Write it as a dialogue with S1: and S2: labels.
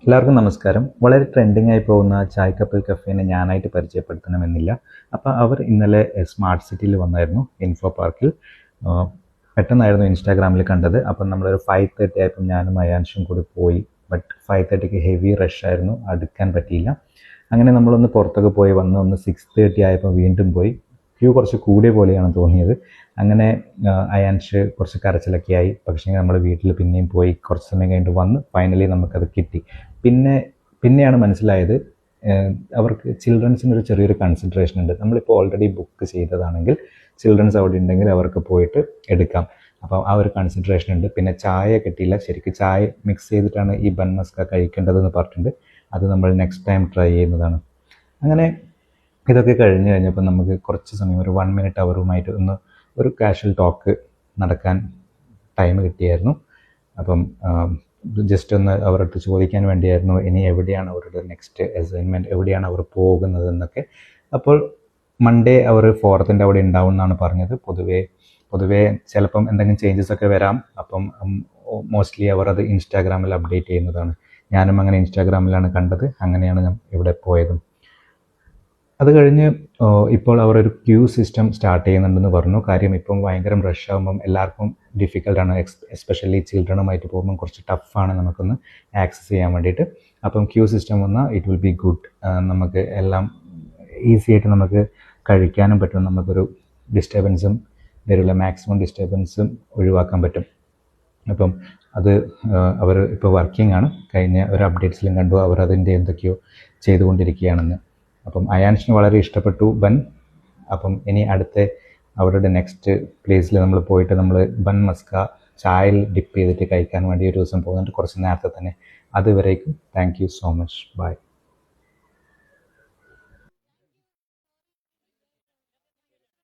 S1: എല്ലാവർക്കും നമസ്കാരം. വളരെ ട്രെൻഡിങ് ആയി പോകുന്ന ചായ് കപ്പിൾ കഫേനെ ഞാനായിട്ട് പരിചയപ്പെടുത്തണമെന്നില്ല. അപ്പോൾ അവർ ഇന്നലെ സ്മാർട്ട് സിറ്റിയിൽ വന്നായിരുന്നു, ഇൻഫോ പാർക്കിൽ. പെട്ടെന്നായിരുന്നു ഇൻസ്റ്റാഗ്രാമിൽ കണ്ടത്. അപ്പം നമ്മളൊരു 5:30 ആയപ്പോൾ ഞാനും അയാൻഷും കൂടി പോയി. ബട്ട് 5:30ക്ക് ഹെവി റഷ് ആയിരുന്നു, അടുക്കാൻ പറ്റിയില്ല. അങ്ങനെ നമ്മളൊന്ന് പുറത്തൊക്കെ പോയി വന്ന് ഒന്ന് 6:30 ആയപ്പോൾ വീണ്ടും പോയി. ക്യൂ കുറച്ച് കൂടിയ പോലെയാണ് തോന്നിയത്. അങ്ങനെ അയാൻഷ് കുറച്ച് കരച്ചിലൊക്കെ ആയി. പക്ഷേ നമ്മൾ വീട്ടിൽ പിന്നെയും പോയി കുറച്ച് സമയം കഴിഞ്ഞിട്ട് വന്ന് ഫൈനലി നമുക്കത് കിട്ടി. പിന്നെയാണ് മനസ്സിലായത് അവർക്ക് ചിൽഡ്രൻസിനൊരു ചെറിയൊരു കൺസിഡറേഷൻ ഉണ്ട്. നമ്മളിപ്പോൾ ഓൾറെഡി ബുക്ക് ചെയ്തതാണെങ്കിൽ ചിൽഡ്രൻസ് അവിടെ ഉണ്ടെങ്കിൽ അവർക്ക് പോയിട്ട് എടുക്കാം. അപ്പോൾ ആ ഒരു കൺസിഡറേഷൻ ഉണ്ട്. പിന്നെ ചായ കിട്ടിയില്ല. ശരിക്കും ചായ മിക്സ് ചെയ്തിട്ടാണ് ഈ ബൺ മസ്ക കഴിക്കേണ്ടതെന്ന് പറഞ്ഞിട്ടുണ്ട്. അത് നമ്മൾ നെക്സ്റ്റ് ടൈം ട്രൈ ചെയ്യുന്നതാണ്. അങ്ങനെ ഇതൊക്കെ കഴിഞ്ഞപ്പോൾ നമുക്ക് കുറച്ച് സമയം ഒരു 1 മിനിറ്റ് അവരുമായിട്ട് ഒരു കാഷ്വൽ ടോക്ക് നടക്കാൻ ടൈം കിട്ടിയായിരുന്നു. അപ്പം ജസ്റ്റ് ഒന്ന് അവരോട് ചോദിക്കാൻ വേണ്ടിയായിരുന്നു ഇനി എവിടെയാണ് അവരുടെ നെക്സ്റ്റ് അസൈൻമെൻറ്റ്, എവിടെയാണ് അവർ പോകുന്നതെന്നൊക്കെ. അപ്പോൾ മൺഡേ അവർ 4th അവിടെ ഉണ്ടാവും എന്നാണ് പറഞ്ഞത്. പൊതുവേ ചിലപ്പം എന്തെങ്കിലും ചേഞ്ചസ് ഒക്കെ വരാം. അപ്പം മോസ്റ്റ്ലി അവർ അത് ഇൻസ്റ്റാഗ്രാമിൽ അപ്ഡേറ്റ് ചെയ്യുന്നതാണ്. ഞാനും അങ്ങനെ ഇൻസ്റ്റാഗ്രാമിലാണ് കണ്ടത്. അങ്ങനെയാണ് ഞാൻ ഇവിടെ പോയതും. അത് കഴിഞ്ഞ് ഇപ്പോൾ അവർ ഒരു ക്യൂ സിസ്റ്റം സ്റ്റാർട്ട് ചെയ്യുന്നുണ്ടെന്ന് പറഞ്ഞു. കാര്യം ഇപ്പം ഭയങ്കര റഷ് ആകുമ്പം എല്ലാവർക്കും ഡിഫിക്കൽട്ടാണ്. എസ്പെഷ്യലി ചിൽഡ്രനുമായിട്ട് പോകുമ്പം കുറച്ച് ടഫാണ് നമുക്കൊന്ന് ആക്സസ് ചെയ്യാൻ വേണ്ടിയിട്ട്. അപ്പം ക്യൂ സിസ്റ്റം വന്നാൽ ഇറ്റ് വിൽ ബി ഗുഡ്. നമുക്ക് എല്ലാം ഈസി ആയിട്ട് നമുക്ക് കഴിക്കാനും പറ്റും. നമുക്കൊരു ഡിസ്റ്റർബൻസും വരില്ല, മാക്സിമം ഡിസ്റ്റർബൻസും ഒഴിവാക്കാൻ പറ്റും. അപ്പം അത് അവർ ഇപ്പോൾ വർക്കിംഗ് ആണ്. കഴിഞ്ഞ ഒരു അപ്ഡേറ്റ്സിലും കണ്ടു അവർ അതിൻ്റെ എന്തൊക്കെയോ ചെയ്തുകൊണ്ടിരിക്കുകയാണെന്ന്. അപ്പം അയാൻഷിന് വളരെ ഇഷ്ടപ്പെട്ടു ബൻ. അപ്പം ഇനി അവരുടെ നെക്സ്റ്റ് പ്ലേസിൽ നമ്മൾ പോയിട്ട് നമ്മൾ ബൺ മസ്ക ചായയിൽ ഡിപ്പ് ചെയ്തിട്ട് കഴിക്കാൻ വേണ്ടി ഒരു ദിവസം പോകുന്നുണ്ട്, കുറച്ച് നേരത്തെ തന്നെ. അതുവരേക്കും thank you so much. By.